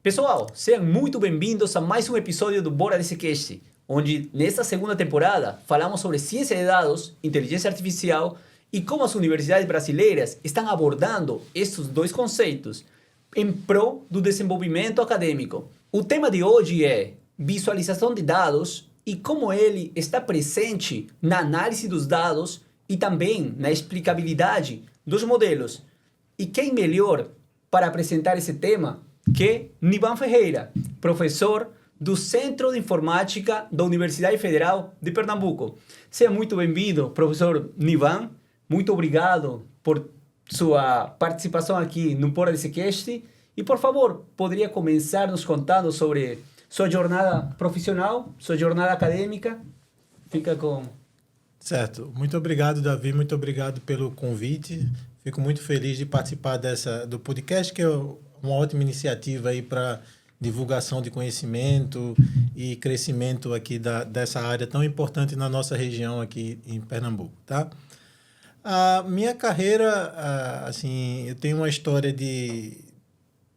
Pessoal, sejam muito bem-vindos a mais um episódio do Bora DCcast, onde nesta segunda temporada falamos sobre ciência de dados, inteligência artificial e como as universidades brasileiras estão abordando estes dois conceitos em prol do desenvolvimento acadêmico. O tema de hoje é visualização de dados e como ele está presente na análise dos dados e também na explicabilidade dos modelos. E quem melhor para apresentar esse tema que Nivan Ferreira, professor do Centro de Informática da Universidade Federal de Pernambuco. Seja muito bem-vindo, professor Nivan. Muito obrigado por sua participação aqui no Bora DCcast. E, por favor, poderia começar nos contando sobre sua jornada profissional, sua jornada acadêmica? Fica com... Certo. Muito obrigado, Davi. Muito obrigado pelo convite. Fico muito feliz de participar do podcast, que é uma ótima iniciativa aí para divulgação de conhecimento e crescimento aqui dessa área tão importante na nossa região aqui em Pernambuco, tá? A minha carreira, assim, eu tenho uma história de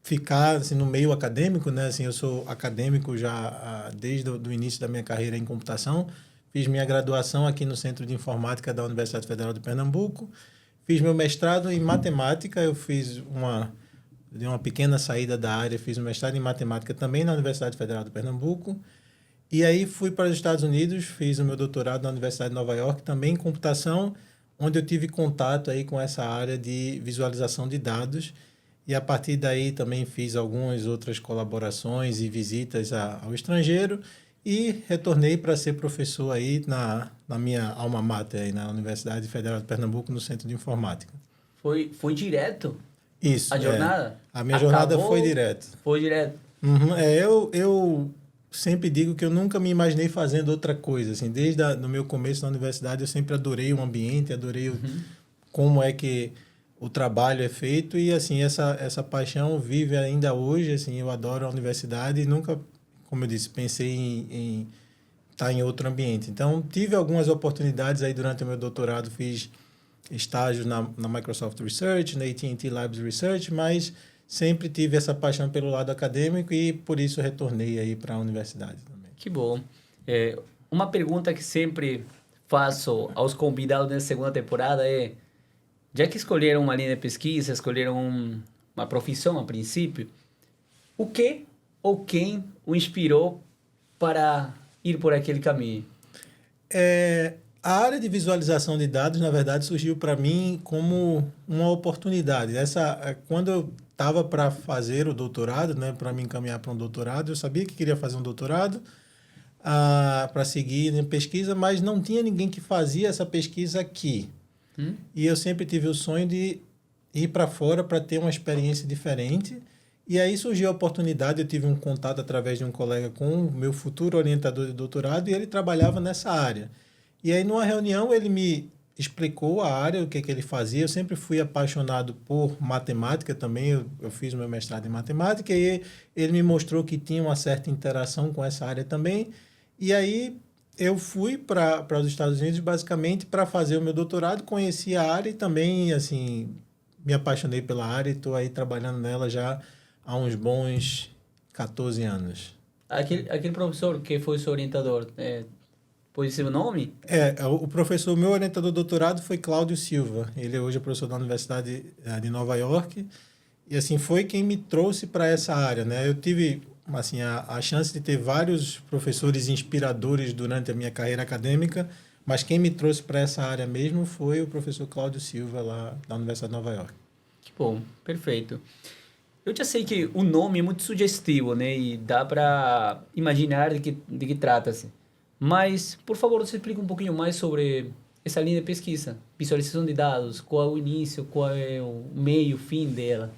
ficar assim, no meio acadêmico, né? Assim, eu sou acadêmico já desde o início da minha carreira em computação. Fiz minha graduação aqui no Centro de Informática da Universidade Federal de Pernambuco. Fiz meu mestrado em matemática. Eu fiz de uma pequena saída da área, fiz um mestrado em matemática também na Universidade Federal de Pernambuco. E aí fui para os Estados Unidos, fiz o meu doutorado na Universidade de Nova York, também em computação, onde eu tive contato aí com essa área de visualização de dados. E a partir daí também fiz algumas outras colaborações e visitas ao estrangeiro e retornei para ser professor aí na minha alma mater, aí na Universidade Federal de Pernambuco, no Centro de Informática. Foi direto? Isso. A jornada? A minha jornada foi direto. Foi direto. Uhum. Eu sempre digo que eu nunca me imaginei fazendo outra coisa. Assim, desde no meu começo na universidade, eu sempre adorei o ambiente, adorei como é que o trabalho é feito. E, assim, essa paixão vive ainda hoje. Assim, eu adoro a universidade e nunca, como eu disse, pensei em estar em outro ambiente. Então, tive algumas oportunidades aí durante o meu doutorado, fiz estágio na Microsoft Research, na AT&T Labs Research, mas sempre tive essa paixão pelo lado acadêmico e por isso retornei aí para a universidade também. Que bom. Uma pergunta que sempre faço aos convidados nessa segunda temporada é, já que escolheram uma linha de pesquisa, escolheram uma profissão a princípio, o que ou quem o inspirou para ir por aquele caminho? A área de visualização de dados, na verdade, surgiu para mim como uma oportunidade. Quando eu estava para fazer o doutorado, né, para me encaminhar para um doutorado, eu sabia que queria fazer um doutorado para seguir em pesquisa, mas não tinha ninguém que fazia essa pesquisa aqui. E eu sempre tive o sonho de ir para fora para ter uma experiência diferente. E aí surgiu a oportunidade, eu tive um contato através de um colega com o meu futuro orientador de doutorado e ele trabalhava nessa área. E aí, numa reunião, ele me explicou a área, o que ele fazia. Eu sempre fui apaixonado por matemática também. Eu fiz o meu mestrado em matemática e ele me mostrou que tinha uma certa interação com essa área também. E aí, eu fui para os Estados Unidos, basicamente, para fazer o meu doutorado. Conheci a área e também, assim, me apaixonei pela área e estou aí trabalhando nela já há uns bons 14 anos. Aquele professor que foi seu orientador... Pode ser o nome? O professor, meu orientador de doutorado foi Cláudio Silva. Ele hoje é professor da Universidade de Nova York. E, assim, foi quem me trouxe para essa área, né? Eu tive, assim, a chance de ter vários professores inspiradores durante a minha carreira acadêmica, mas quem me trouxe para essa área mesmo foi o professor Cláudio Silva, lá da Universidade de Nova York. Que bom, perfeito. Eu já sei que o nome é muito sugestivo, né? E dá para imaginar de que trata-se. Mas, por favor, você explica um pouquinho mais sobre essa linha de pesquisa, visualização de dados, qual é o início, qual é o meio, fim dela.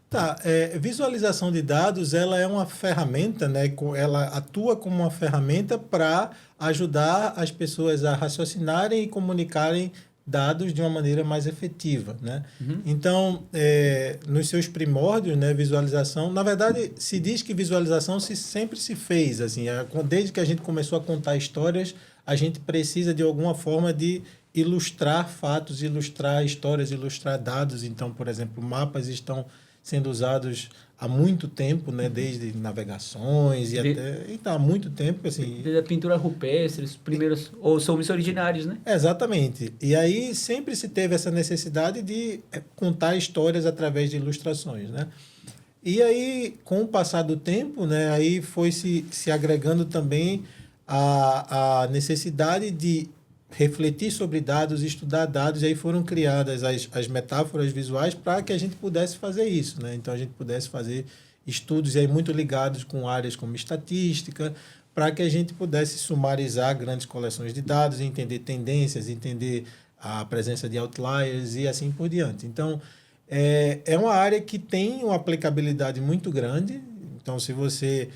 Tá, visualização de dados, ela é uma ferramenta, né? Ela atua como uma ferramenta para ajudar as pessoas a raciocinarem e comunicarem dados de uma maneira mais efetiva, né? Então, nos seus primórdios, né, visualização, na verdade, se diz que visualização sempre se fez, assim, desde que a gente começou a contar histórias, a gente precisa de alguma forma de ilustrar fatos, ilustrar histórias, ilustrar dados. Então, por exemplo, mapas estão sendo usados há muito tempo, né? Desde navegações há muito tempo, assim. Desde a pintura rupestre, os primeiros, ou são os originários, né? Exatamente. E aí sempre se teve essa necessidade de contar histórias através de ilustrações, né? E aí, com o passar do tempo, né, aí foi se agregando também a necessidade de refletir sobre dados, estudar dados, e aí foram criadas as metáforas visuais para que a gente pudesse fazer isso, né? Então, a gente pudesse fazer estudos aí muito ligados com áreas como estatística, para que a gente pudesse sumarizar grandes coleções de dados, entender tendências, entender a presença de outliers e assim por diante. Então, é uma área que tem uma aplicabilidade muito grande. Então, se você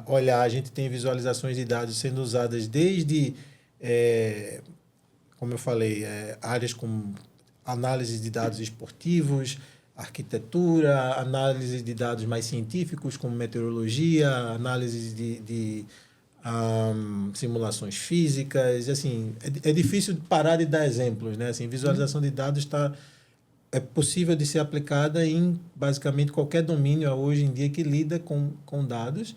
olhar, a gente tem visualizações de dados sendo usadas desde, como eu falei, áreas como análise de dados esportivos, arquitetura, análise de dados mais científicos, como meteorologia, análise de simulações físicas. Assim, é difícil parar de dar exemplos, né? Assim, visualização de dados é possível de ser aplicada em basicamente qualquer domínio hoje em dia que lida com dados.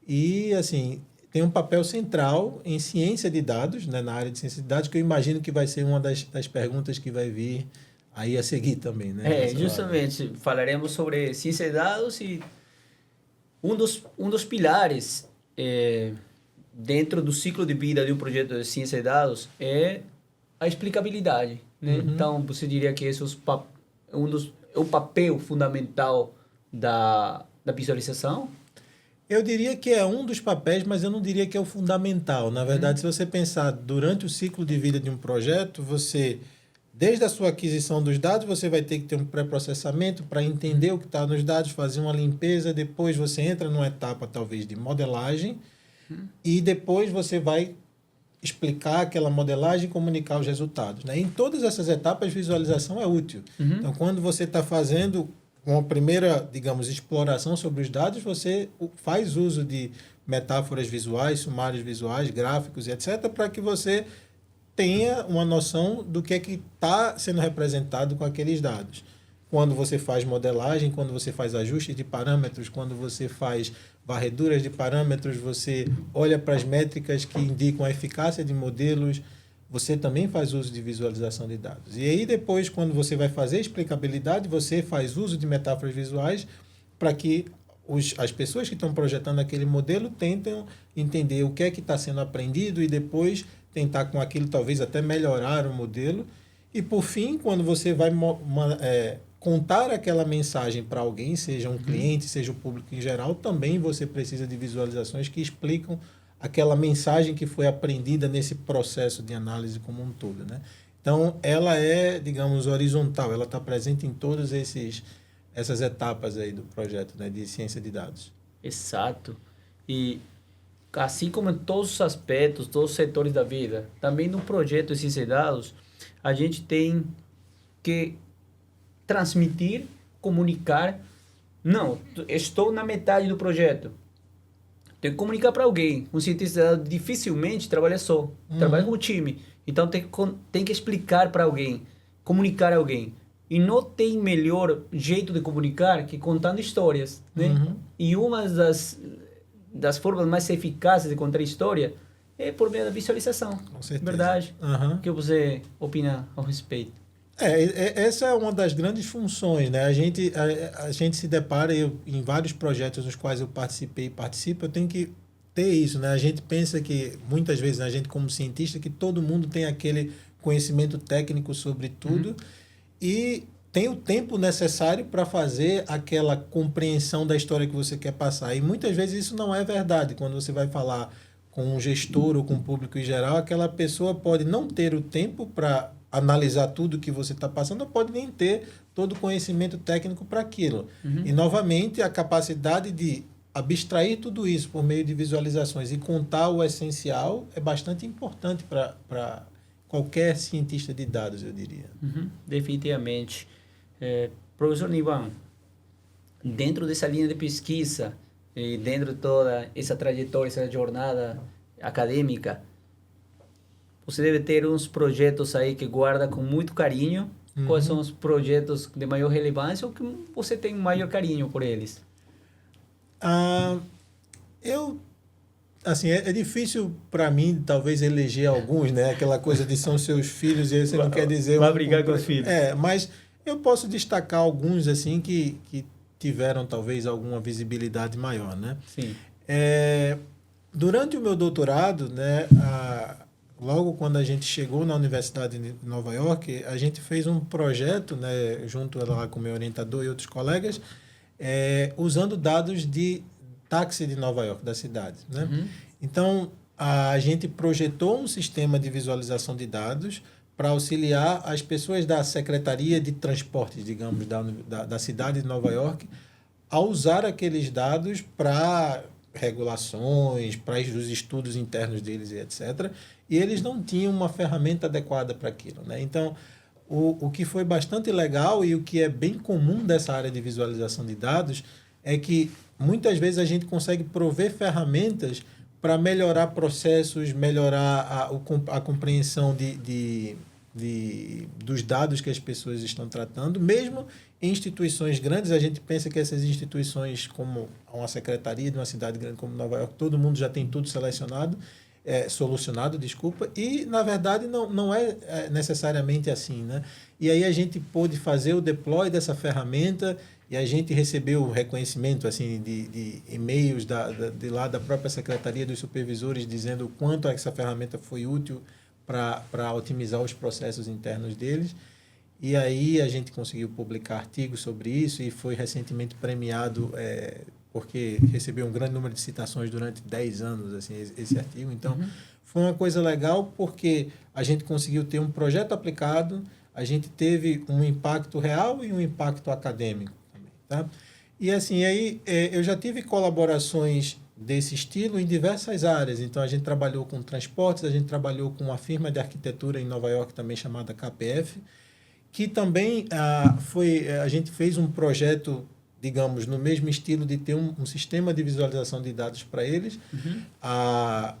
E, assim, tem um papel central em ciência de dados, né, na área de ciência de dados, que eu imagino que vai ser uma das perguntas que vai vir aí a seguir também, né? Justamente, falaremos sobre ciência de dados e um dos pilares dentro do ciclo de vida de um projeto de ciência de dados é a explicabilidade, né? Uhum. Então, você diria que esse é o papel fundamental da visualização? Eu diria que é um dos papéis, mas eu não diria que é o fundamental. Na verdade, se você pensar durante o ciclo de vida de um projeto, desde a sua aquisição dos dados, você vai ter que ter um pré-processamento para entender o que está nos dados, fazer uma limpeza, depois você entra numa etapa talvez de modelagem e depois você vai explicar aquela modelagem e comunicar os resultados, né? Em todas essas etapas, visualização é útil. Então, quando você está fazendo uma primeira, digamos, exploração sobre os dados, você faz uso de metáforas visuais, sumários visuais, gráficos e etc., para que você tenha uma noção do que é que está sendo representado com aqueles dados. Quando você faz modelagem, quando você faz ajustes de parâmetros, quando você faz varreduras de parâmetros, você olha para as métricas que indicam a eficácia de modelos, você também faz uso de visualização de dados. E aí depois, quando você vai fazer explicabilidade, você faz uso de metáforas visuais para que as pessoas que estão projetando aquele modelo tentem entender o que é que está sendo aprendido e depois tentar com aquilo talvez até melhorar o modelo. E por fim, quando você vai contar aquela mensagem para alguém, seja um cliente, seja o público em geral, também você precisa de visualizações que explicam aquela mensagem que foi aprendida nesse processo de análise como um todo, né? Então, ela é, digamos, horizontal, ela está presente em todas essas etapas aí do projeto, né, de ciência de dados. Exato. E assim como em todos os aspectos, todos os setores da vida, também no projeto de ciência de dados, a gente tem que transmitir, comunicar. Não, estou na metade do projeto. Tem que comunicar para alguém. Um cientista de dados dificilmente trabalha só, trabalha com o time. Então tem que explicar para alguém, comunicar a alguém. E não tem melhor jeito de comunicar que contando histórias, né? E uma das formas mais eficazes de contar história é por meio da visualização. Com certeza. Verdade? O que você opina ao respeito? Essa é uma das grandes funções, né? A gente se depara, em vários projetos nos quais eu participei e participo, eu tenho que ter isso, né? A gente pensa que, muitas vezes, a gente como cientista, que todo mundo tem aquele conhecimento técnico sobre tudo e tem o tempo necessário para fazer aquela compreensão da história que você quer passar. E muitas vezes isso não é verdade. Quando você vai falar com um gestor ou com o público em geral, aquela pessoa pode não ter o tempo para analisar tudo que você está passando, ou pode nem ter todo o conhecimento técnico para aquilo. E, novamente, a capacidade de abstrair tudo isso por meio de visualizações e contar o essencial é bastante importante para qualquer cientista de dados, eu diria. Definitivamente. Professor Nivan, dentro dessa linha de pesquisa e dentro de toda essa trajetória, essa jornada acadêmica, você deve ter uns projetos aí que guarda com muito carinho Quais são os projetos de maior relevância ou que você tem maior carinho por eles? Assim, é difícil para mim, talvez, eleger alguns, né? Aquela coisa de são seus filhos e aí você não quer dizer... Vai brigar com os filhos. Mas eu posso destacar alguns, assim, que tiveram, talvez, alguma visibilidade maior, né? Sim. Durante o meu doutorado, né, logo quando a gente chegou na Universidade de Nova York, a gente fez um projeto, né, junto lá com o meu orientador e outros colegas, usando dados de táxi de Nova York, da cidade, né? Então, a gente projetou um sistema de visualização de dados para auxiliar as pessoas da Secretaria de Transportes, digamos, da cidade de Nova York, a usar aqueles dados para regulações, para os estudos internos deles e etc. E eles não tinham uma ferramenta adequada para aquilo, né? Então, o que foi bastante legal e o que é bem comum dessa área de visualização de dados é que muitas vezes a gente consegue prover ferramentas para melhorar processos, melhorar a compreensão dos dados que as pessoas estão tratando, mesmo em instituições grandes. A gente pensa que essas instituições, como uma secretaria de uma cidade grande como Nova York, todo mundo já tem tudo solucionado, e na verdade não é necessariamente assim, né? E aí a gente pôde fazer o deploy dessa ferramenta e a gente recebeu o reconhecimento assim, de e-mails de lá da própria secretaria, dos supervisores, dizendo o quanto essa ferramenta foi útil para otimizar os processos internos deles. E aí a gente conseguiu publicar artigos sobre isso e foi recentemente premiado, porque recebeu um grande número de citações durante 10 anos, assim, esse artigo. Então, foi uma coisa legal porque a gente conseguiu ter um projeto aplicado, a gente teve um impacto real e um impacto acadêmico também, tá? E assim, aí eu já tive colaborações desse estilo em diversas áreas. Então, a gente trabalhou com transportes, a gente trabalhou com uma firma de arquitetura em Nova York também chamada KPF, que também a gente fez um projeto, digamos, no mesmo estilo de ter um sistema de visualização de dados para eles, para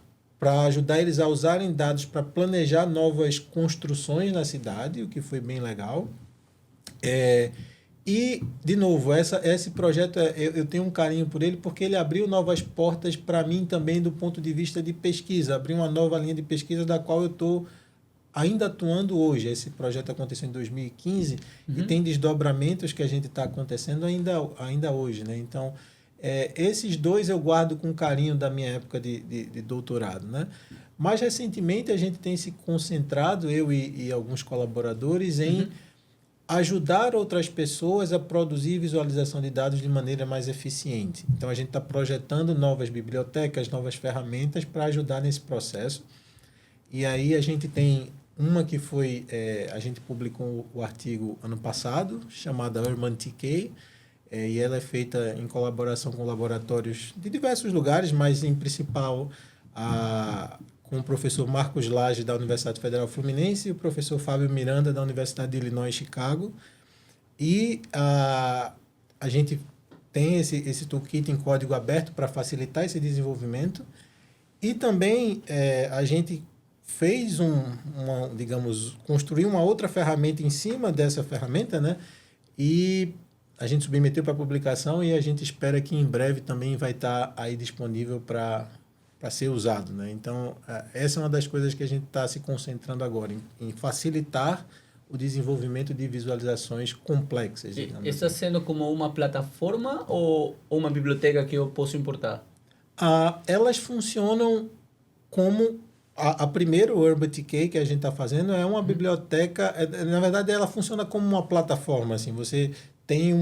ajudar eles a usarem dados para planejar novas construções na cidade, o que foi bem legal. E, de novo, esse projeto, eu tenho um carinho por ele porque ele abriu novas portas para mim também do ponto de vista de pesquisa, abriu uma nova linha de pesquisa da qual eu estou ainda atuando hoje. Esse projeto aconteceu em 2015 e tem desdobramentos que a gente está acontecendo ainda hoje, né? Então, esses dois eu guardo com carinho da minha época de doutorado, né? Mais recentemente, a gente tem se concentrado, eu e alguns colaboradores, em ajudar outras pessoas a produzir visualização de dados de maneira mais eficiente. Então, a gente está projetando novas bibliotecas, novas ferramentas para ajudar nesse processo. E aí a gente tem uma que foi, a gente publicou o artigo ano passado, chamada Urban TK, e ela é feita em colaboração com laboratórios de diversos lugares, mas em principal com o professor Marcos Lage, da Universidade Federal Fluminense, e o professor Fábio Miranda, da Universidade de Illinois, Chicago. E a gente tem esse toolkit em código aberto para facilitar esse desenvolvimento. E também a gente fez digamos, construiu uma outra ferramenta em cima dessa ferramenta, né? E a gente submeteu para publicação e a gente espera que em breve também vai estar aí disponível para ser usado, né? Então, essa é uma das coisas que a gente está se concentrando agora, em facilitar o desenvolvimento de visualizações complexas. Está sendo como uma plataforma ou uma biblioteca que eu posso importar? Elas funcionam como... A primeira, o Urban TK, que a gente está fazendo, é uma biblioteca... na verdade, ela funciona como uma plataforma. Assim, você tem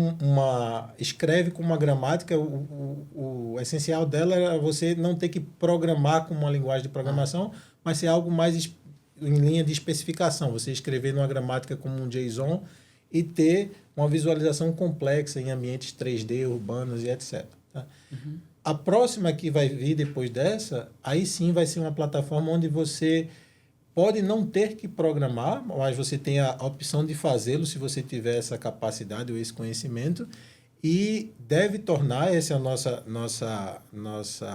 escreve com uma gramática. O essencial dela é você não ter que programar com uma linguagem de programação, mas ser algo mais em linha de especificação. Você escrever numa gramática como um JSON e ter uma visualização complexa em ambientes 3D, urbanos e etc. Tá? A próxima que vai vir depois dessa, aí sim vai ser uma plataforma onde você pode não ter que programar, mas você tem a opção de fazê-lo se você tiver essa capacidade ou esse conhecimento, e deve tornar, essa é a nossa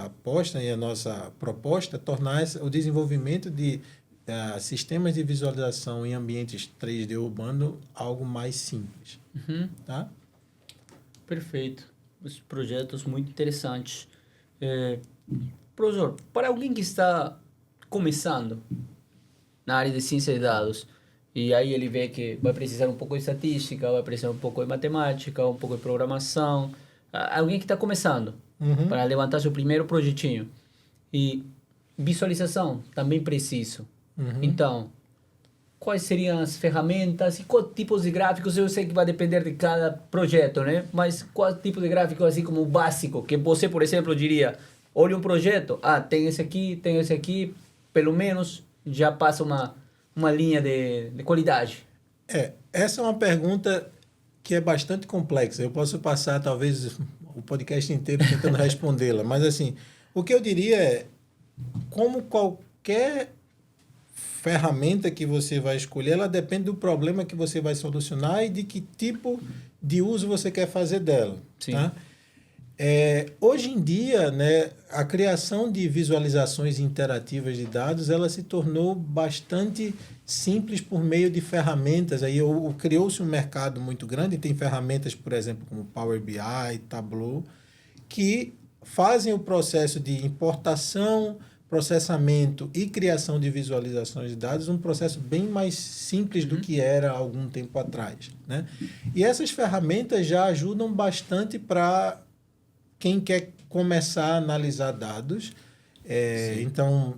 aposta e a nossa proposta, tornar o desenvolvimento de sistemas de visualização em ambientes 3D urbano algo mais simples. Uhum. Tá? Perfeito. Os projetos muito interessantes. Professor, para alguém que está começando na área de ciência de dados, e aí ele vê que vai precisar um pouco de estatística, vai precisar um pouco de matemática, um pouco de programação, alguém que está começando, para levantar seu primeiro projetinho. E visualização, também preciso. Então, quais seriam as ferramentas e quais tipos de gráficos? Eu sei que vai depender de cada projeto, né? Mas qual tipo de gráfico, assim como o básico, que você, por exemplo, diria, olha um projeto, tem esse aqui, pelo menos já passa uma linha de qualidade. Essa é uma pergunta que é bastante complexa. Eu posso passar, talvez, o podcast inteiro tentando respondê-la. Mas, assim, o que eu diria é, como qualquer ferramenta que você vai escolher, ela depende do problema que você vai solucionar e de que tipo de uso você quer fazer dela. Sim. Tá? Hoje em dia, né, a criação de visualizações interativas de dados ela se tornou bastante simples por meio de ferramentas. Aí criou-se um mercado muito grande, tem ferramentas, por exemplo, como Power BI, Tableau, que fazem o processo de importação, processamento e criação de visualizações de dados um processo bem mais simples do que era há algum tempo atrás, né? E essas ferramentas já ajudam bastante para quem quer começar a analisar dados. Então,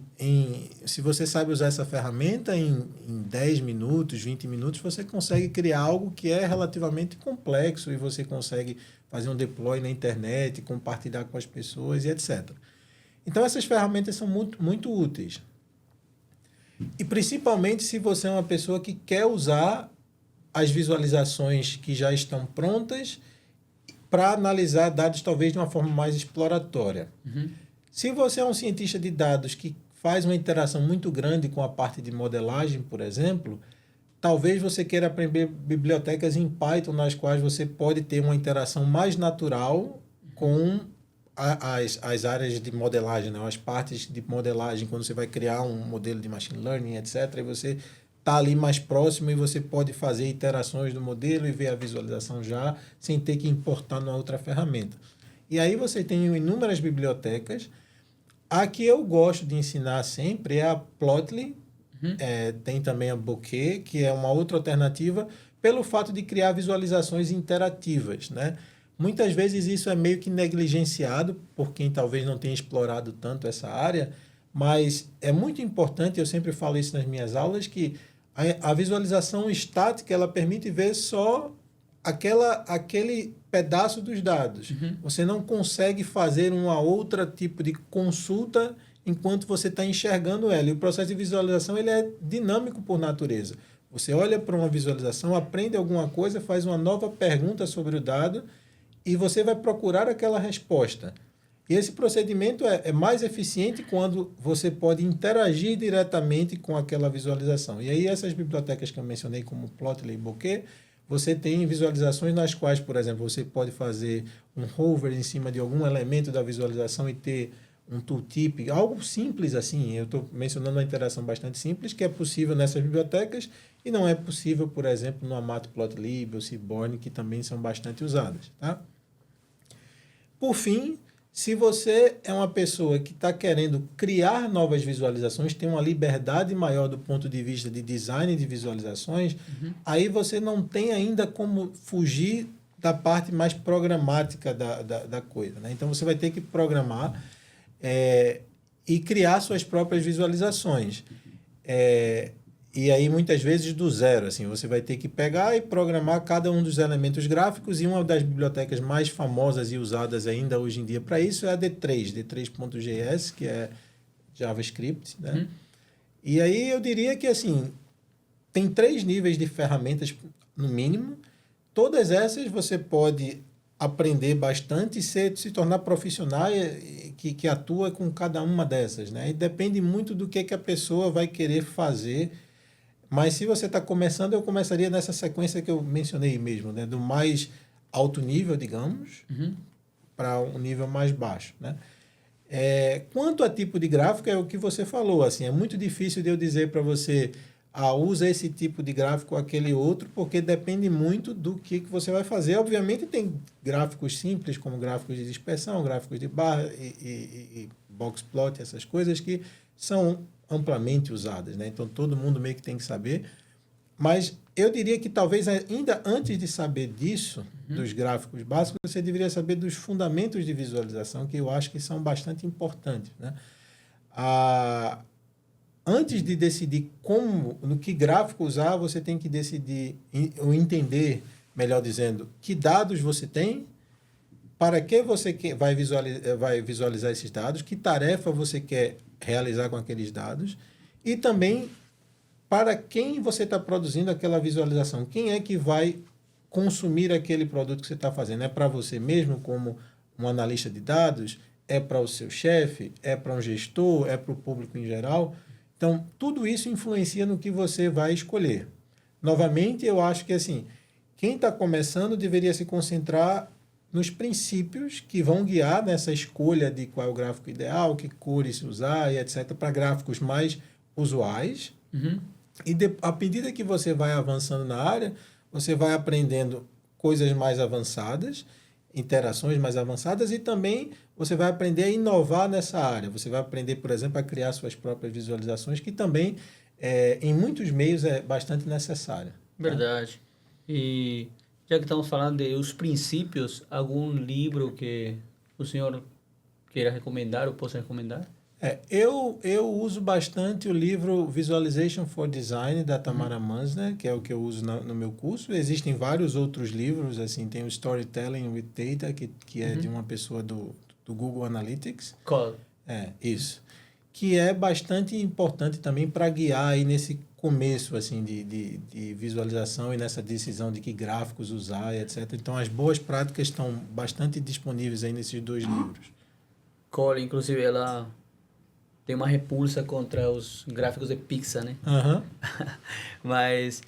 se você sabe usar essa ferramenta, em 10 minutos, 20 minutos, você consegue criar algo que é relativamente complexo e você consegue fazer um deploy na internet, compartilhar com as pessoas e etc. Então, essas ferramentas são muito, muito úteis. E principalmente se você é uma pessoa que quer usar as visualizações que já estão prontas para analisar dados talvez de uma forma mais exploratória. Se você é um cientista de dados que faz uma interação muito grande com a parte de modelagem, por exemplo, talvez você queira aprender bibliotecas em Python nas quais você pode ter uma interação mais natural com as áreas de modelagem, né? As partes de modelagem, quando você vai criar um modelo de machine learning, etc., e você está ali mais próximo e você pode fazer iterações do modelo e ver a visualização já, sem ter que importar numa outra ferramenta. E aí você tem inúmeras bibliotecas. A que eu gosto de ensinar sempre é a Plotly, tem também a Bokeh, que é uma outra alternativa, pelo fato de criar visualizações interativas, né? Muitas vezes isso é meio que negligenciado por quem talvez não tenha explorado tanto essa área, mas é muito importante, eu sempre falo isso nas minhas aulas, que a visualização estática ela permite ver só aquele pedaço dos dados. Você não consegue fazer uma outra tipo de consulta enquanto você está enxergando ela. E o processo de visualização ele é dinâmico por natureza. Você olha para uma visualização, aprende alguma coisa, faz uma nova pergunta sobre o dado e você vai procurar aquela resposta. E esse procedimento é mais eficiente quando você pode interagir diretamente com aquela visualização. E aí essas bibliotecas que eu mencionei, como Plotly e Bokeh, você tem visualizações nas quais, por exemplo, você pode fazer um hover em cima de algum elemento da visualização e ter um tooltip, algo simples assim. Eu estou mencionando uma interação bastante simples, que é possível nessas bibliotecas e não é possível, por exemplo, no Matplotlib ou Seaborn, que também são bastante usadas. Tá? Por fim, se você é uma pessoa que está querendo criar novas visualizações, tem uma liberdade maior do ponto de vista de design de visualizações, aí você não tem ainda como fugir da parte mais programática da coisa, né? Então, você vai ter que programar e criar suas próprias visualizações. E aí, muitas vezes, do zero. Assim, você vai ter que pegar e programar cada um dos elementos gráficos, e uma das bibliotecas mais famosas e usadas ainda hoje em dia para isso é a D3.js, que é JavaScript, né? E aí eu diria que assim, tem 3 níveis de ferramentas, no mínimo. Todas essas você pode aprender bastante e se tornar profissional que atua com cada uma dessas, né? E depende muito do que a pessoa vai querer fazer. Mas se você está começando, eu começaria nessa sequência que eu mencionei mesmo, né? Do mais alto nível, digamos, para um nível mais baixo, né? Quanto a tipo de gráfico, é o que você falou. Assim, é muito difícil de eu dizer para você, usa esse tipo de gráfico ou aquele outro, porque depende muito do que você vai fazer. Obviamente, tem gráficos simples, como gráficos de dispersão, gráficos de barra e box plot, essas coisas que são amplamente usadas, né? Então, todo mundo meio que tem que saber. Mas eu diria que talvez ainda antes de saber disso, dos gráficos básicos, você deveria saber dos fundamentos de visualização, que eu acho que são bastante importantes, né? Antes de decidir no que gráfico usar, você tem que decidir, ou entender, melhor dizendo, que dados você tem, para que você vai visualizar esses dados, que tarefa você quer realizar com aqueles dados, e também para quem você está produzindo aquela visualização. Quem é que vai consumir aquele produto que você está fazendo? É para você mesmo, como um analista de dados? É para o seu chefe? É para um gestor? É para o público em geral? Então, tudo isso influencia no que você vai escolher. Novamente, eu acho que assim, quem está começando deveria se concentrar nos princípios que vão guiar nessa escolha de qual é o gráfico ideal, que cores usar e etc., para gráficos mais usuais. E à medida que você vai avançando na área, você vai aprendendo coisas mais avançadas, interações mais avançadas, e também você vai aprender a inovar nessa área. Você vai aprender, por exemplo, a criar suas próprias visualizações, que também, em muitos meios, é bastante necessário. Verdade. E já que estamos falando de os princípios, algum livro que o senhor queira recomendar ou possa recomendar? Eu uso bastante o livro Visualization for Design, da Tamara Mansner, que é o que eu uso no meu curso. Existem vários outros livros, assim, tem o Storytelling with Data, que é de uma pessoa do Google Analytics. Qual? Isso. Que é bastante importante também para guiar aí nesse começo assim, de visualização e nessa decisão de que gráficos usar, etc. Então, as boas práticas estão bastante disponíveis aí nesses dois livros. Cole, inclusive, ela tem uma repulsa contra os gráficos de Pixar, né? Mas,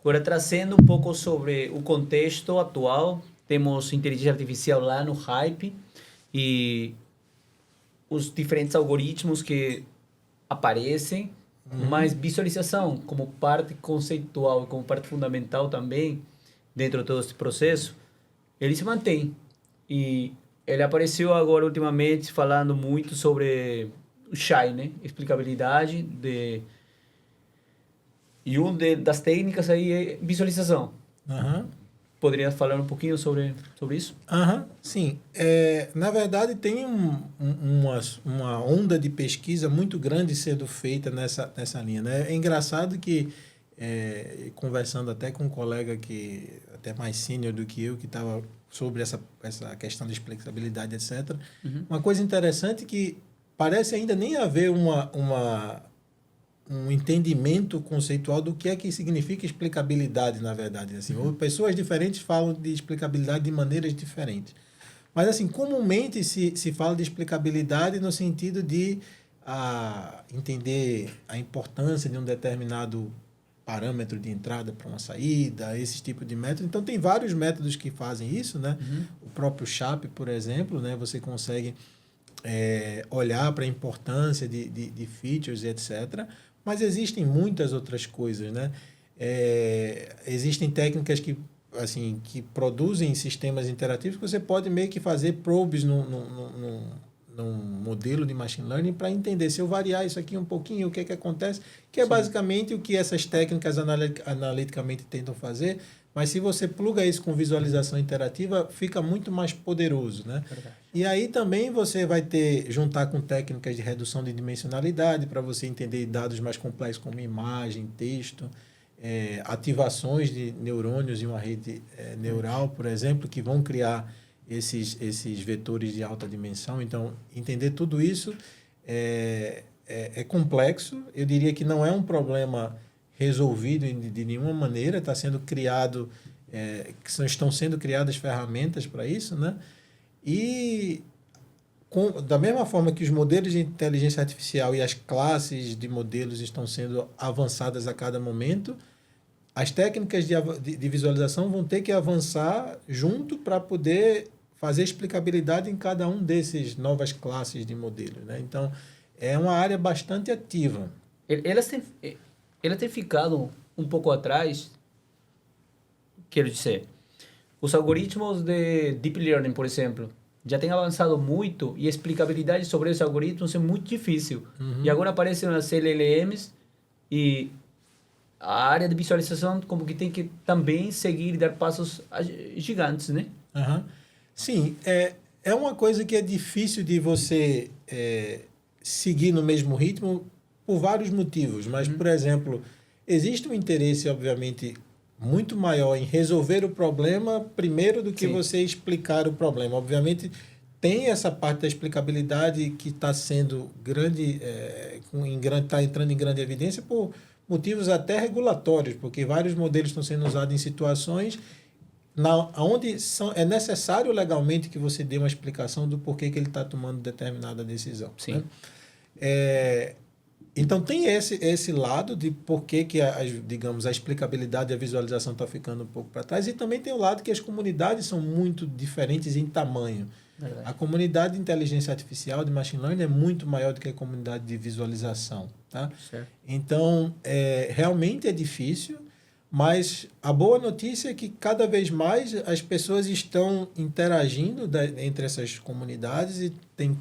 agora, trazendo um pouco sobre o contexto atual, temos inteligência artificial lá no hype e os diferentes algoritmos que aparecem, mas visualização como parte conceitual, como parte fundamental também, dentro de todo esse processo, ele se mantém. E ele apareceu agora, ultimamente, falando muito sobre o Shai, né? Explicabilidade e das técnicas aí é visualização. Poderia falar um pouquinho sobre isso? Sim. Na verdade, tem uma onda de pesquisa muito grande sendo feita nessa linha, né? É engraçado que, conversando até com um colega que até mais sênior do que eu, que estava sobre essa questão de explicabilidade, etc., uma coisa interessante que parece ainda nem haver um entendimento conceitual do que é que significa explicabilidade, na verdade. Assim, pessoas diferentes falam de explicabilidade de maneiras diferentes. Mas, assim, comumente se fala de explicabilidade no sentido de entender a importância de um determinado parâmetro de entrada para uma saída, esse tipo de método. Então, tem vários métodos que fazem isso, né? O próprio SHAP, por exemplo, né? Você consegue olhar para a importância de features, etc., mas existem muitas outras coisas, né? Existem técnicas que produzem sistemas interativos que você pode meio que fazer probes num modelo de machine learning para entender se eu variar isso aqui um pouquinho, o que é que acontece, que é basicamente o que essas técnicas analiticamente tentam fazer, mas se você pluga isso com visualização interativa, fica muito mais poderoso, né? Verdade. E aí também você vai juntar com técnicas de redução de dimensionalidade para você entender dados mais complexos como imagem, texto, ativações de neurônios em uma rede neural, por exemplo, que vão criar esses vetores de alta dimensão. Então, entender tudo isso é complexo. Eu diria que não é um problema resolvido de nenhuma maneira, está sendo criado, estão sendo criadas ferramentas para isso, né? E da mesma forma que os modelos de inteligência artificial e as classes de modelos estão sendo avançadas a cada momento, as técnicas de visualização vão ter que avançar junto para poder fazer explicabilidade em cada um desses novas classes de modelos, né? Então, é uma área bastante ativa. Elas têm ficado um pouco atrás, quero dizer, os algoritmos de Deep Learning, por exemplo, já têm avançado muito e a explicabilidade sobre esses algoritmos é muito difícil. E agora aparecem as LLMs e a área de visualização como que tem que também seguir e dar passos gigantes, né? Uhum. Sim, é uma coisa que é difícil de você seguir no mesmo ritmo por vários motivos. Mas, por exemplo, existe um interesse, obviamente, muito maior em resolver o problema primeiro do que você explicar o problema. Obviamente, tem essa parte da explicabilidade que está sendo grande, está entrando em grande evidência por motivos até regulatórios, porque vários modelos estão sendo usados em situações onde é necessário legalmente que você dê uma explicação do porquê que ele está tomando determinada decisão. Sim. Né? Então, tem esse lado de por que digamos, a explicabilidade e a visualização está ficando um pouco para trás, e também tem o lado que as comunidades são muito diferentes em tamanho. Verdade. A comunidade de inteligência artificial, de machine learning, é muito maior do que a comunidade de visualização. Tá? Certo. Então, realmente é difícil, mas a boa notícia é que cada vez mais as pessoas estão interagindo entre essas comunidades e tem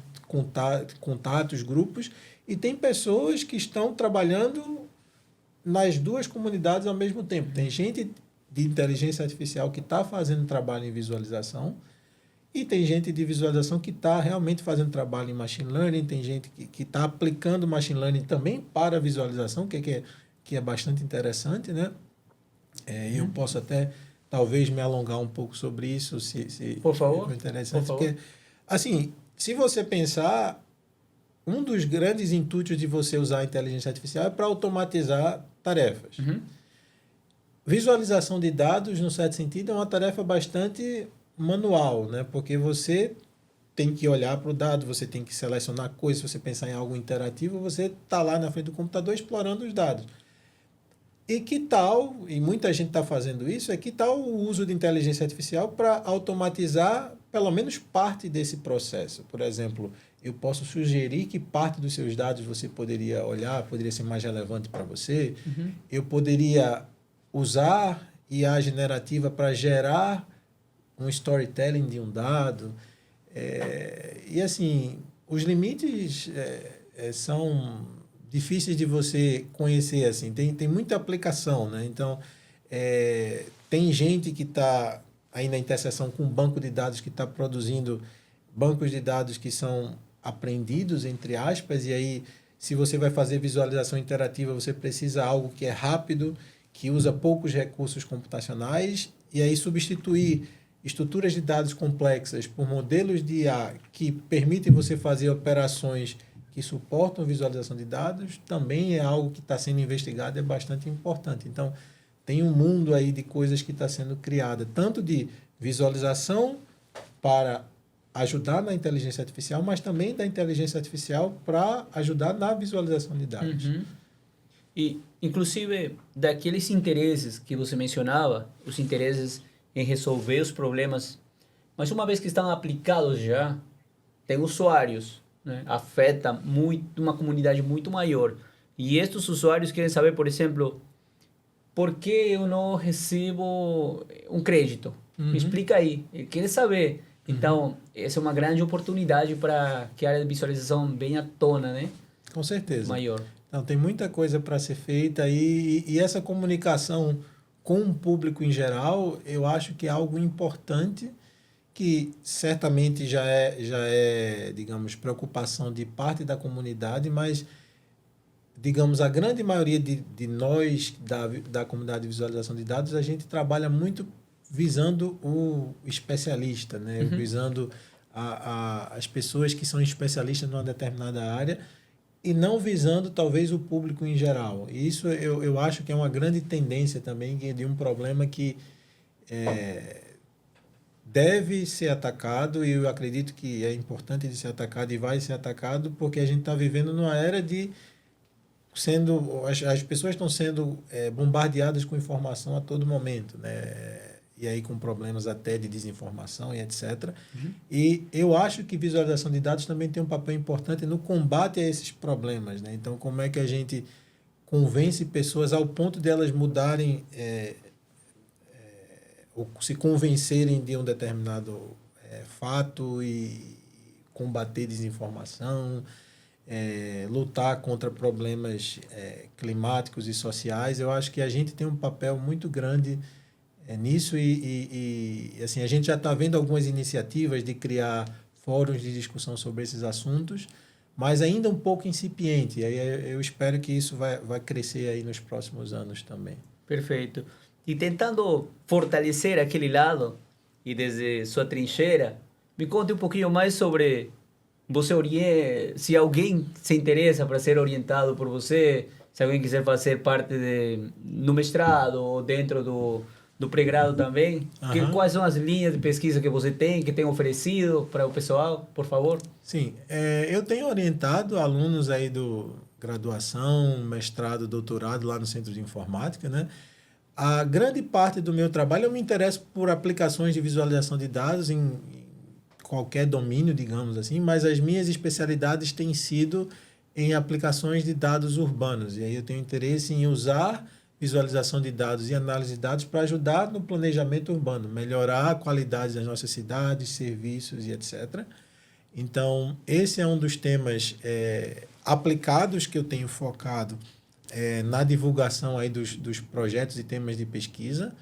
contatos, grupos, e tem pessoas que estão trabalhando nas duas comunidades ao mesmo tempo. Tem gente de inteligência artificial que está fazendo trabalho em visualização e tem gente de visualização que está realmente fazendo trabalho em machine learning, tem gente que está aplicando machine learning também para a visualização, que é bastante interessante, né? Eu posso até, talvez, me alongar um pouco sobre isso, se por favor. for interessante. Por favor. Porque, assim, se você pensar, um dos grandes intuitos de você usar a inteligência artificial é para automatizar tarefas. Visualização de dados, no certo sentido, é uma tarefa bastante manual, né? Porque você tem que olhar para o dado, você tem que selecionar coisas, se você pensar em algo interativo, você está lá na frente do computador explorando os dados. E que tal, e muita gente está fazendo isso, que tal o uso de inteligência artificial para automatizar pelo menos parte desse processo? Por exemplo, eu posso sugerir que parte dos seus dados você poderia olhar, poderia ser mais relevante para você. Eu poderia usar IA generativa para gerar um storytelling de um dado. E assim, os limites são difíceis de você conhecer, assim, tem muita aplicação, né? Então, tem gente que está aí na interseção com um banco de dados que está produzindo bancos de dados que são aprendidos, entre aspas, e aí, se você vai fazer visualização interativa, você precisa de algo que é rápido, que usa poucos recursos computacionais, e aí substituir estruturas de dados complexas por modelos de IA que permitem você fazer operações que suportam visualização de dados, também é algo que está sendo investigado, é bastante importante. Então, tem um mundo aí de coisas que está sendo criada, tanto de visualização para ajudar na inteligência artificial, mas também da inteligência artificial para ajudar na visualização de dados. E, inclusive, daqueles interesses que você mencionava, os interesses em resolver os problemas, mas uma vez que estão aplicados já, tem usuários, né? Afeta muito uma comunidade muito maior. E estes usuários querem saber, por exemplo, por que eu não recebo um crédito? Me explica aí. Ele quer saber. Então, essa é uma grande oportunidade para que a área de visualização venha à tona, né? Com certeza. Maior. Então, tem muita coisa para ser feita e essa comunicação com o público em geral, eu acho que é algo importante, que certamente já é, digamos, preocupação de parte da comunidade, mas, digamos, a grande maioria de nós, da comunidade de visualização de dados, a gente trabalha muito visando o especialista, né? Visando as pessoas que são especialistas numa determinada área e não visando, talvez, o público em geral. E isso eu acho que é uma grande tendência também de um problema que deve ser atacado, e eu acredito que é importante de ser atacado e vai ser atacado, porque a gente está vivendo numa era de as pessoas estão sendo bombardeadas com informação a todo momento, né? e aí com problemas até de desinformação e etc. E eu acho que visualização de dados também tem um papel importante no combate a esses problemas, né? Então, como é que a gente convence pessoas ao ponto de elas mudarem ou se convencerem de um determinado fato e combater desinformação, lutar contra problemas climáticos e sociais. Eu acho que a gente tem um papel muito grande nisso e assim, a gente já está vendo algumas iniciativas de criar fóruns de discussão sobre esses assuntos, mas ainda um pouco incipiente. E aí eu espero que isso vai crescer aí nos próximos anos também. Perfeito. E tentando fortalecer aquele lado e desde sua trincheira, me conte um pouquinho mais sobre se alguém se interessa para ser orientado por você, se alguém quiser fazer parte no mestrado ou dentro do pré-grado também, quais são as linhas de pesquisa que você tem, que tem oferecido para o pessoal, por favor? Sim, eu tenho orientado alunos aí do graduação, mestrado, doutorado lá no Centro de Informática, né? A grande parte do meu trabalho eu me interesso por aplicações de visualização de dados em qualquer domínio, digamos assim, mas as minhas especialidades têm sido em aplicações de dados urbanos. E aí eu tenho interesse em usar visualização de dados e análise de dados para ajudar no planejamento urbano, melhorar a qualidade das nossas cidades, serviços e etc. Então, esse é um dos temas aplicados que eu tenho focado na divulgação aí dos projetos e temas de pesquisa.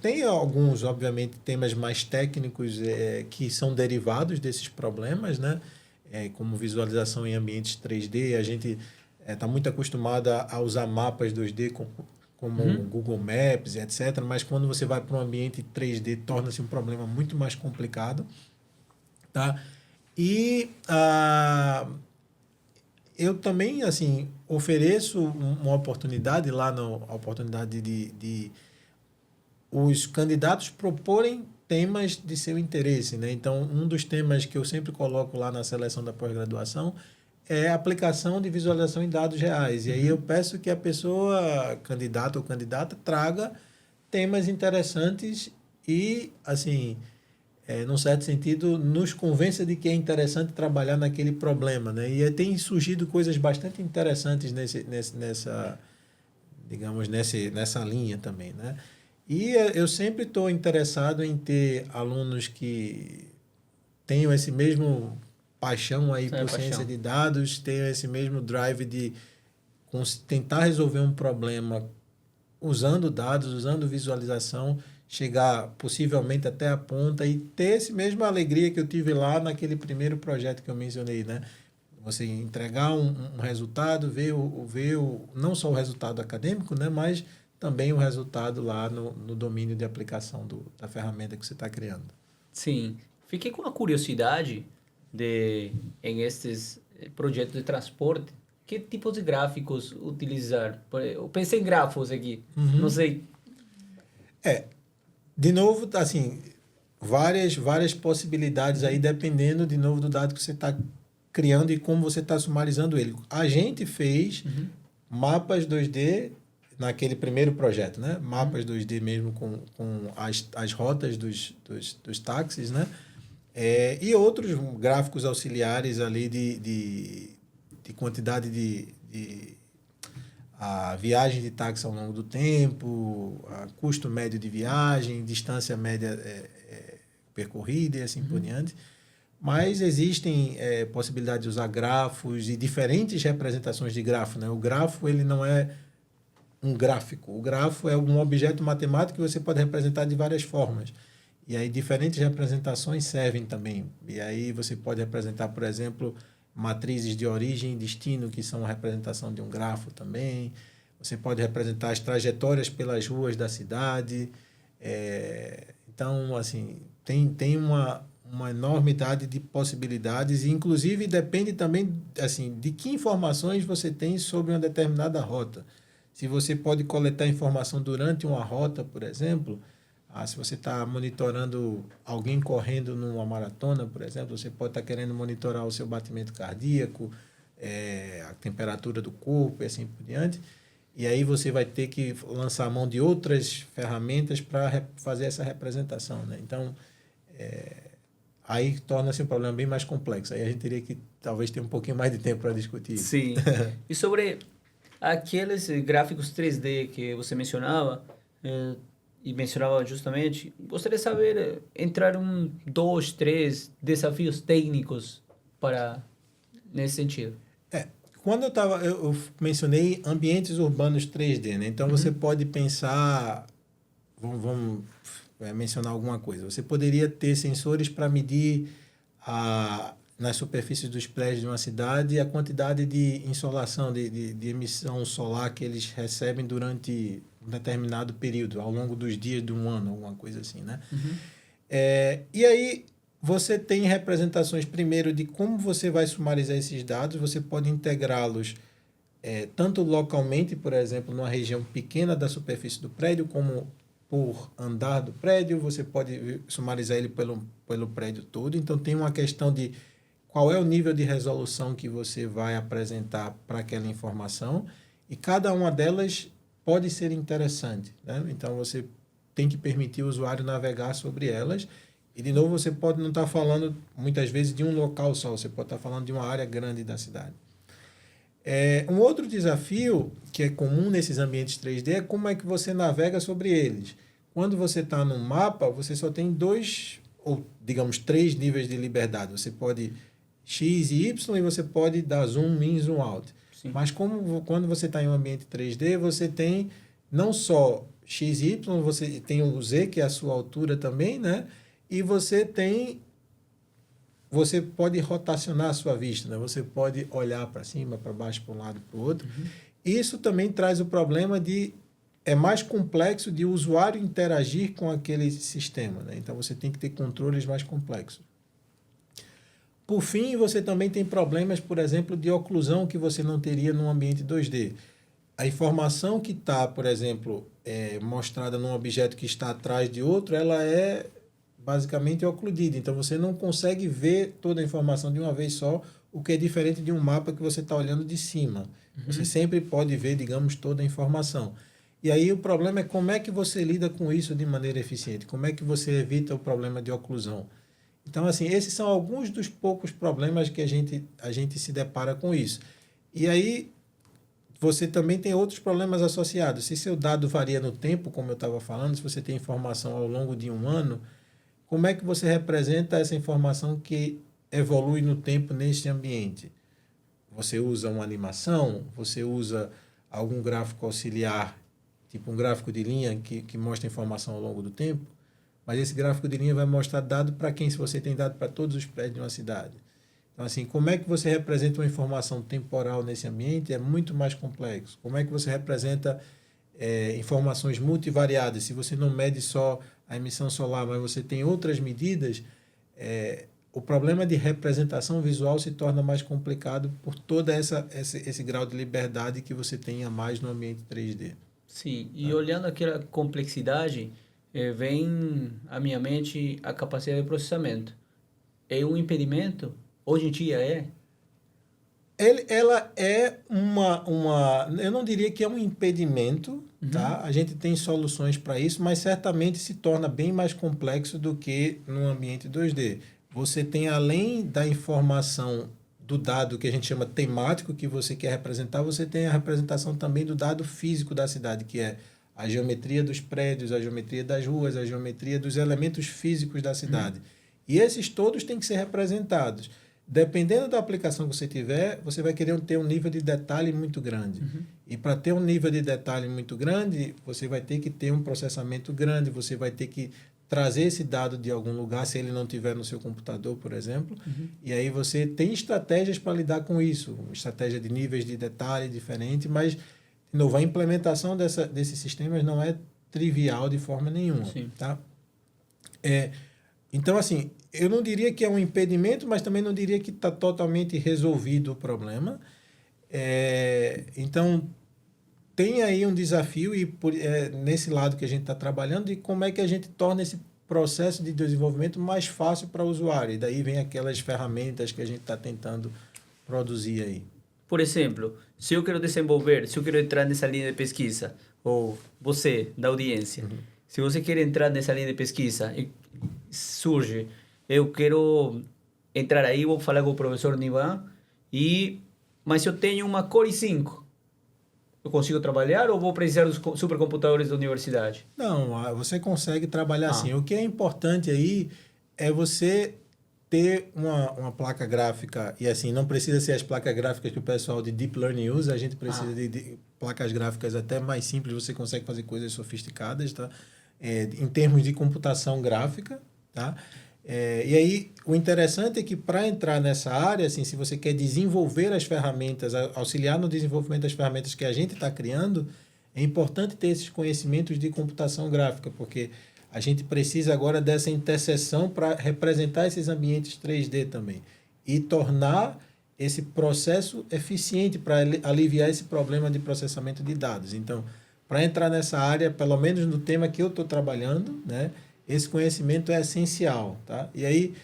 Tem alguns, obviamente, temas mais técnicos que são derivados desses problemas, né? Como visualização em ambientes 3D. A gente está muito acostumado a usar mapas 2D como Google Maps, etc. Mas quando você vai para um ambiente 3D, torna-se um problema muito mais complicado. Tá? E eu também assim, ofereço uma oportunidade lá, a oportunidade de os candidatos proporem temas de seu interesse, né? Então, um dos temas que eu sempre coloco lá na seleção da pós-graduação é a aplicação de visualização em dados reais. E aí eu peço que a pessoa, candidato ou candidata, traga temas interessantes e, assim, num certo sentido, nos convença de que é interessante trabalhar naquele problema, né? E tem surgido coisas bastante interessantes nessa linha também, né? E eu sempre estou interessado em ter alunos que tenham esse mesmo paixão aí por ciência de dados, tenham esse mesmo drive de tentar resolver um problema usando dados, usando visualização, chegar possivelmente até a ponta e ter essa mesma alegria que eu tive lá naquele primeiro projeto que eu mencionei, né? Você entregar um resultado, ver não só o resultado acadêmico, né? Mas também o resultado lá no domínio de aplicação da ferramenta que você está criando. Sim. Fiquei com a curiosidade em estes projetos de transporte, que tipos de gráficos utilizar? Eu pensei em grafos aqui, não sei. De novo, assim, várias possibilidades aí, dependendo, de novo, do dado que você está criando e como você está sumarizando ele. A gente fez mapas 2D naquele primeiro projeto, né? Mapas 2D mesmo com as rotas dos táxis, né? E outros gráficos auxiliares ali de quantidade de a viagem de táxi ao longo do tempo, custo médio de viagem, distância média percorrida e assim por diante. Mas existem possibilidade de usar grafos e diferentes representações de grafo, né? O grafo ele não é um gráfico. O grafo é um objeto matemático que você pode representar de várias formas. E aí diferentes representações servem também. E aí você pode representar, por exemplo, matrizes de origem e destino, que são a representação de um grafo também. Você pode representar as trajetórias pelas ruas da cidade. Então, assim, tem uma enormidade de possibilidades e, inclusive, depende também assim, de que informações você tem sobre uma determinada rota. Se você pode coletar informação durante uma rota, por exemplo, se você está monitorando alguém correndo numa maratona, por exemplo, você pode estar querendo monitorar o seu batimento cardíaco, a temperatura do corpo e assim por diante. e aí você vai ter que lançar mão de outras ferramentas para fazer essa representação, né? Então, aí torna-se um problema bem mais complexo. Aí a gente teria que talvez ter um pouquinho mais de tempo para discutir isso. Sim. E sobre aqueles gráficos 3D que você mencionava, e mencionava justamente, gostaria de saber, entrar dois, três desafios técnicos para nesse sentido. Quando eu mencionei ambientes urbanos 3D, né? Então você pode pensar, vamos mencionar alguma coisa. Você poderia ter sensores para medir nas superfícies dos prédios de uma cidade a quantidade de insolação, de emissão solar que eles recebem durante um determinado período, ao longo dos dias de um ano, alguma coisa assim, né? E aí você tem representações, primeiro, de como você vai sumarizar esses dados. Você pode integrá-los tanto localmente, por exemplo, numa região pequena da superfície do prédio, como por andar do prédio. Você pode sumarizar ele pelo prédio todo. Então, tem uma questão de qual é o nível de resolução que você vai apresentar para aquela informação. E cada uma delas pode ser interessante, né? Então, você tem que permitir o usuário navegar sobre elas. E, de novo, você pode não estar falando, muitas vezes, de um local só. Você pode estar falando de uma área grande da cidade. Um outro desafio que é comum nesses ambientes 3D é como é que você navega sobre eles. Quando você está num mapa, você só tem 2, ou digamos 3 níveis de liberdade. Você pode X e Y, e você pode dar zoom in, zoom out. Sim. Mas quando você está em um ambiente 3D, você tem não só X e Y, você tem o Z, que é a sua altura também, né? E você pode rotacionar a sua vista, né? Você pode olhar para cima, para baixo, para um lado, para o outro. Isso também traz o problema é mais complexo de o usuário interagir com aquele sistema, né? Então, você tem que ter controles mais complexos. Por fim, você também tem problemas, por exemplo, de oclusão que você não teria num ambiente 2D. A informação que está, por exemplo, mostrada num objeto que está atrás de outro, ela é basicamente ocludida. Então, você não consegue ver toda a informação de uma vez só, o que é diferente de um mapa que você está olhando de cima. Você sempre pode ver, digamos, toda a informação. E aí o problema é como é que você lida com isso de maneira eficiente, como é que você evita o problema de oclusão. Então, assim, esses são alguns dos poucos problemas que a gente se depara com isso. E aí, você também tem outros problemas associados. Se seu dado varia no tempo, como eu estava falando, se você tem informação ao longo de um ano, como é que você representa essa informação que evolui no tempo nesse ambiente? Você usa uma animação? Você usa algum gráfico auxiliar, tipo um gráfico de linha que mostra informação ao longo do tempo? Mas esse gráfico de linha vai mostrar dado para quem, se você tem dado para todos os prédios de uma cidade. Então, assim, como é que você representa uma informação temporal nesse ambiente é muito mais complexo. Como é que você representa informações multivariadas? Se você não mede só a emissão solar, mas você tem outras medidas, o problema de representação visual se torna mais complicado por todo esse grau de liberdade que você tem a mais no ambiente 3D. Sim, e olhando aquela complexidade, vem à minha mente a capacidade de processamento. É um impedimento? Hoje em dia é? Ela é eu não diria que é um impedimento, tá? A gente tem soluções para isso, mas certamente se torna bem mais complexo do que no ambiente 2D. Você tem, além da informação do dado que a gente chama temático que você quer representar, você tem a representação também do dado físico da cidade, que é a geometria dos prédios, a geometria das ruas, a geometria dos elementos físicos da cidade. E esses todos têm que ser representados. Dependendo da aplicação que você tiver, você vai querer ter um nível de detalhe muito grande. E para ter um nível de detalhe muito grande, você vai ter que ter um processamento grande, você vai ter que trazer esse dado de algum lugar, se ele não tiver no seu computador, por exemplo. E aí você tem estratégias para lidar com isso, estratégia de níveis de detalhe diferente, mas, de novo, a implementação desses sistemas não é trivial de forma nenhuma. Sim. Tá? Então, assim, eu não diria que é um impedimento, mas também não diria que está totalmente resolvido o problema. Então, tem aí um desafio nesse lado que a gente está trabalhando de como é que a gente torna esse processo de desenvolvimento mais fácil para o usuário. E daí vem aquelas ferramentas que a gente está tentando produzir aí. por exemplo, se eu quero desenvolver, se eu quero entrar nessa linha de pesquisa, ou você, da audiência, se você quer entrar nessa linha de pesquisa e surge, eu quero entrar aí, vou falar com o professor Nivan, mas eu tenho uma Core i5, eu consigo trabalhar ou vou precisar dos supercomputadores da universidade? Não, você consegue trabalhar Ah, assim. O que é importante aí é você ter uma placa gráfica, e assim, não precisa ser as placas gráficas que o pessoal de Deep Learning usa, a gente precisa de placas gráficas até mais simples, você consegue fazer coisas sofisticadas, tá? Em termos de computação gráfica, tá? E aí, o interessante é que para entrar nessa área, assim, se você quer desenvolver as ferramentas, auxiliar no desenvolvimento das ferramentas que a gente está criando, é importante ter esses conhecimentos de computação gráfica, porque a gente precisa agora dessa interseção para representar esses ambientes 3D também e tornar esse processo eficiente para aliviar esse problema de processamento de dados. Então, para entrar nessa área, pelo menos no tema que eu estou trabalhando, né, esse conhecimento é essencial. Tá? E aí,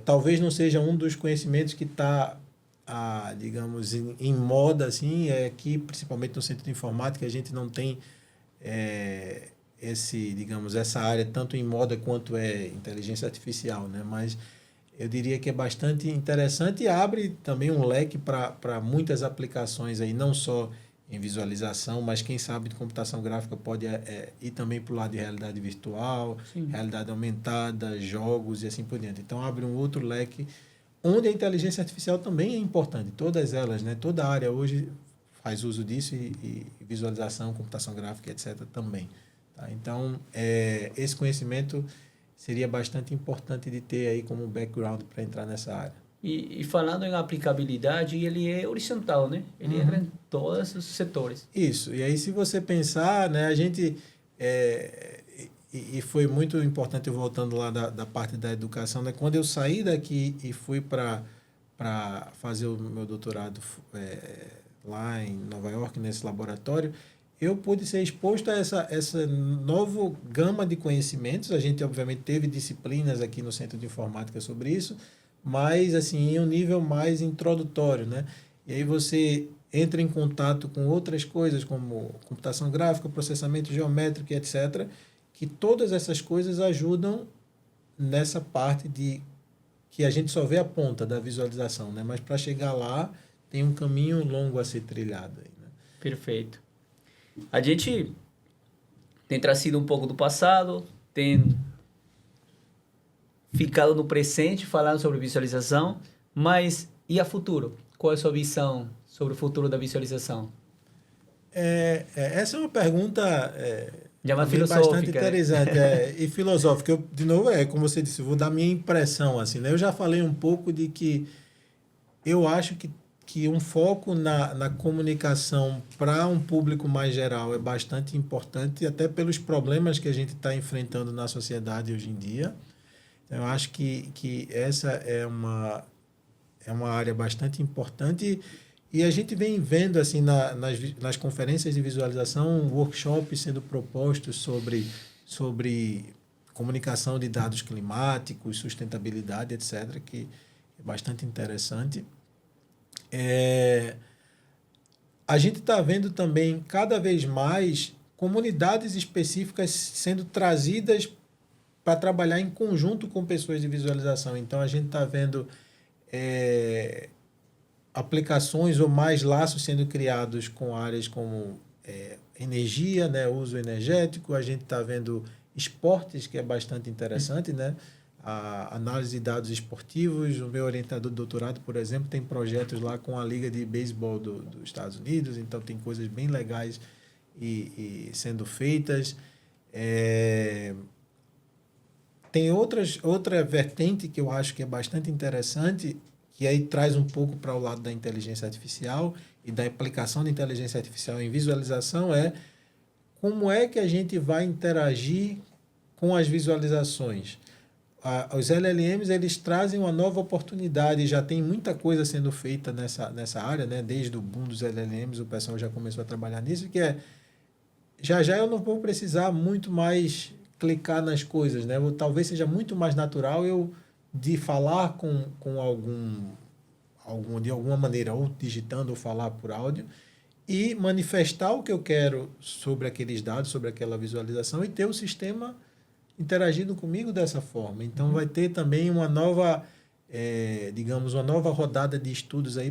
talvez não seja um dos conhecimentos que está, digamos, em moda, assim, aqui, principalmente no centro de informática, a gente não tem digamos, essa área tanto em moda quanto inteligência artificial, né? Mas eu diria que é bastante interessante e abre também um leque para muitas aplicações aí, não só em visualização, mas quem sabe de computação gráfica pode ir também para o lado de realidade virtual, sim. realidade aumentada, jogos e assim por diante. Então abre um outro leque onde a inteligência artificial também é importante, todas elas, né? Toda área hoje faz uso disso e visualização, computação gráfica, etc. também. Tá? Então, esse conhecimento seria bastante importante de ter aí como background para entrar nessa área. E falando em aplicabilidade, ele é horizontal, né? Ele entra em todos os setores. Isso. E aí, se você pensar, né, a gente... e foi muito importante, voltando lá da parte da educação, né? Quando eu saí daqui e fui para fazer o meu doutorado lá em Nova York, nesse laboratório, eu pude ser exposto a essa nova gama de conhecimentos. A gente, obviamente, teve disciplinas aqui no Centro de Informática sobre isso, mas, assim, em um nível mais introdutório, né? E aí você entra em contato com outras coisas, como computação gráfica, processamento geométrico, etc., que todas essas coisas ajudam nessa parte que a gente só vê a ponta da visualização, né? Mas para chegar lá, tem um caminho longo a ser trilhado aí, né? Perfeito. A gente tem trazido um pouco do passado, tem ficado no presente falando sobre visualização, mas e a futuro? Qual é a sua visão sobre o futuro da visualização? Essa é uma pergunta Já mais bastante filosófica, interessante né? e filosófica. Eu, de novo, como você disse, eu vou dar minha impressão. Assim, né? Eu já falei um pouco de que eu acho que um foco na comunicação para um público mais geral é bastante importante, até pelos problemas que a gente está enfrentando na sociedade hoje em dia. Então, eu acho que essa é uma área bastante importante e a gente vem vendo assim nas conferências de visualização workshops sendo propostos sobre comunicação de dados climáticos, sustentabilidade, etc., que é bastante interessante. A gente está vendo também cada vez mais comunidades específicas sendo trazidas para trabalhar em conjunto com pessoas de visualização. Então, a gente está vendo aplicações ou mais laços sendo criados com áreas como energia, né, uso energético. A gente está vendo esportes, que é bastante interessante, né? A análise de dados esportivos. O meu orientador de doutorado, por exemplo, tem projetos lá com a Liga de Beisebol dos Estados Unidos, então tem coisas bem legais e sendo feitas. Tem outra vertente que eu acho que é bastante interessante, que aí traz um pouco para o lado da inteligência artificial e da aplicação da inteligência artificial em visualização, como é que a gente vai interagir com as visualizações. Os LLMs, eles trazem uma nova oportunidade, já tem muita coisa sendo feita nessa área, né? Desde o boom dos LLMs, o pessoal já começou a trabalhar nisso, que já eu não vou precisar muito mais clicar nas coisas, né? Talvez seja muito mais natural eu de falar com de alguma maneira, ou digitando ou falar por áudio, e manifestar o que eu quero sobre aqueles dados, sobre aquela visualização, e ter o sistema interagindo comigo dessa forma. Então, vai ter também uma nova, digamos, uma nova rodada de estudos aí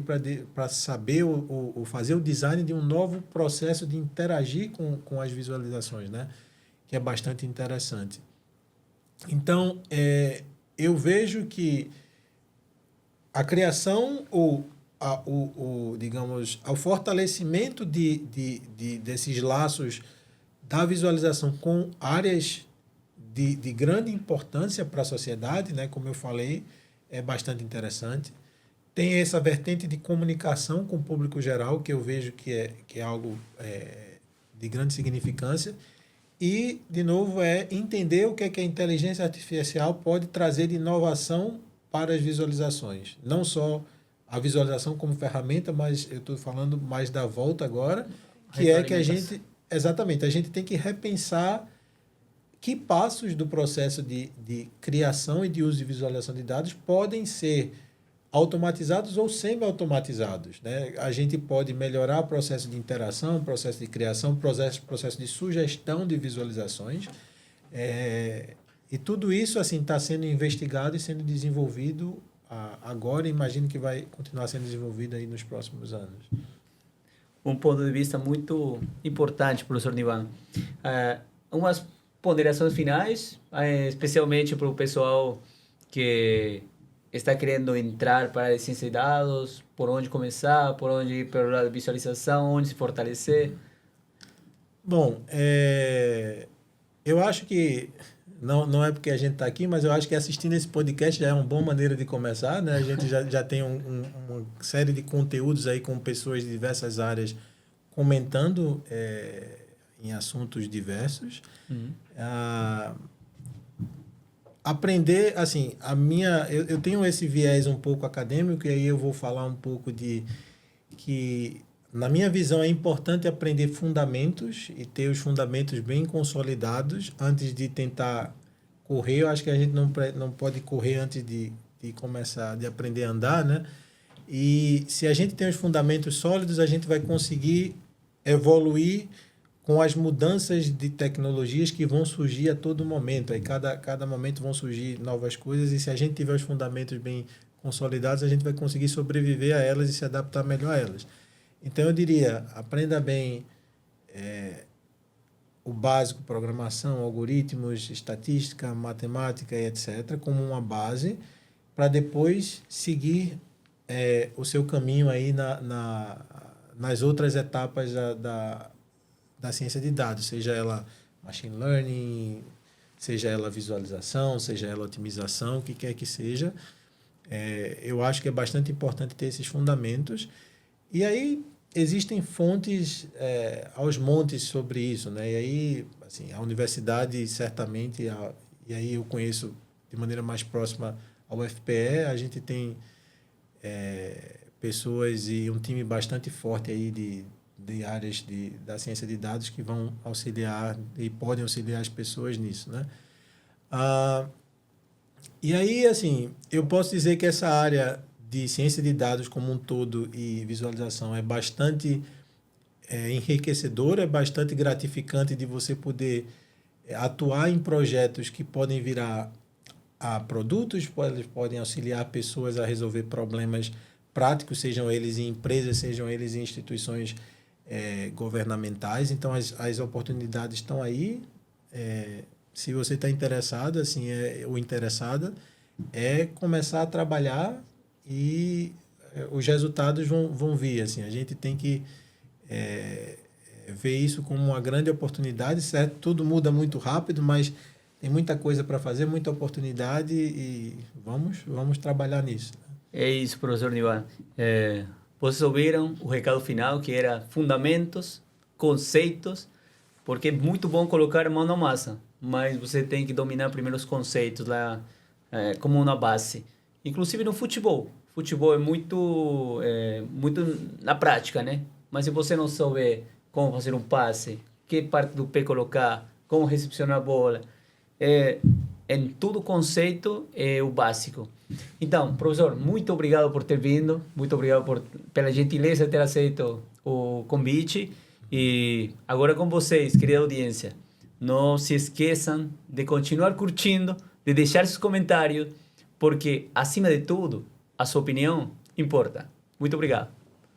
para saber ou fazer o design de um novo processo de interagir com as visualizações, né? Que é bastante interessante. Então, eu vejo que a criação ou digamos, ao fortalecimento desses laços da visualização com áreas de grande importância para a sociedade, né? Como eu falei, é bastante interessante. Tem essa vertente de comunicação com o público geral, que eu vejo que é algo de grande significância. E, de novo, entender o que a inteligência artificial pode trazer de inovação para as visualizações. Não só a visualização como ferramenta, mas eu estou falando mais da volta agora, que é que a gente tem que repensar que passos do processo de criação e de uso de visualização de dados podem ser automatizados ou semi-automatizados, né? A gente pode melhorar o processo de interação, processo de criação, processo de sugestão de visualizações. E tudo isso assim está sendo investigado e sendo desenvolvido agora, imagino que vai continuar sendo desenvolvido aí nos próximos anos. Um ponto de vista muito importante, professor Nivan. Umas ponderações finais, especialmente para o pessoal que está querendo entrar para a ciência de dados, por onde começar, por onde ir para a visualização, onde se fortalecer? Bom, eu acho que não é porque a gente está aqui, mas eu acho que assistindo esse podcast já é uma boa maneira de começar, né? A gente já tem uma série de conteúdos aí com pessoas de diversas áreas comentando em assuntos diversos. Aprender, assim, eu tenho esse viés um pouco acadêmico, e aí eu vou falar um pouco de que, na minha visão, é importante aprender fundamentos e ter os fundamentos bem consolidados antes de tentar correr. Eu acho que a gente não pode correr antes de começar, de aprender a andar, né? E se a gente tem os fundamentos sólidos, a gente vai conseguir evoluir com as mudanças de tecnologias que vão surgir a todo momento. Aí cada momento vão surgir novas coisas, e se a gente tiver os fundamentos bem consolidados, a gente vai conseguir sobreviver a elas e se adaptar melhor a elas. Então, eu diria, aprenda bem o básico, programação, algoritmos, estatística, matemática e etc., como uma base, para depois seguir o seu caminho aí nas outras etapas da ciência de dados, seja ela machine learning, seja ela visualização, seja ela otimização, o que quer que seja. Eu acho que é bastante importante ter esses fundamentos. E aí existem fontes aos montes sobre isso, né? E aí, assim, a universidade certamente, e aí eu conheço de maneira mais próxima a UFPE, a gente tem pessoas e um time bastante forte aí de áreas da ciência de dados que vão auxiliar e podem auxiliar as pessoas nisso, né? E aí, assim, eu posso dizer que essa área de ciência de dados como um todo e visualização é bastante enriquecedora, é bastante gratificante de você poder atuar em projetos que podem virar produtos, podem auxiliar pessoas a resolver problemas práticos, sejam eles em empresas, sejam eles em instituições governamentais. Então, as oportunidades estão aí. Se você está interessado, assim, ou interessada, começar a trabalhar e os resultados vão vir. Assim, a gente tem que ver isso como uma grande oportunidade, certo? Tudo muda muito rápido, mas tem muita coisa para fazer, muita oportunidade, e vamos trabalhar nisso. É isso, professor Nivan. Vocês ouviram o recado final, que era fundamentos, conceitos, porque é muito bom colocar mão na massa, mas você tem que dominar primeiro os conceitos lá, como uma base. Inclusive no futebol. Futebol é muito na prática, né? Mas se você não souber como fazer um passe, que parte do pé colocar, como recepcionar a bola, é em todo conceito é o básico. Então, professor, muito obrigado por ter vindo, muito obrigado pela gentileza de ter aceito o convite. E agora com vocês, querida audiência, não se esqueçam de continuar curtindo, de deixar seus comentários, porque, acima de tudo, a sua opinião importa. Muito obrigado.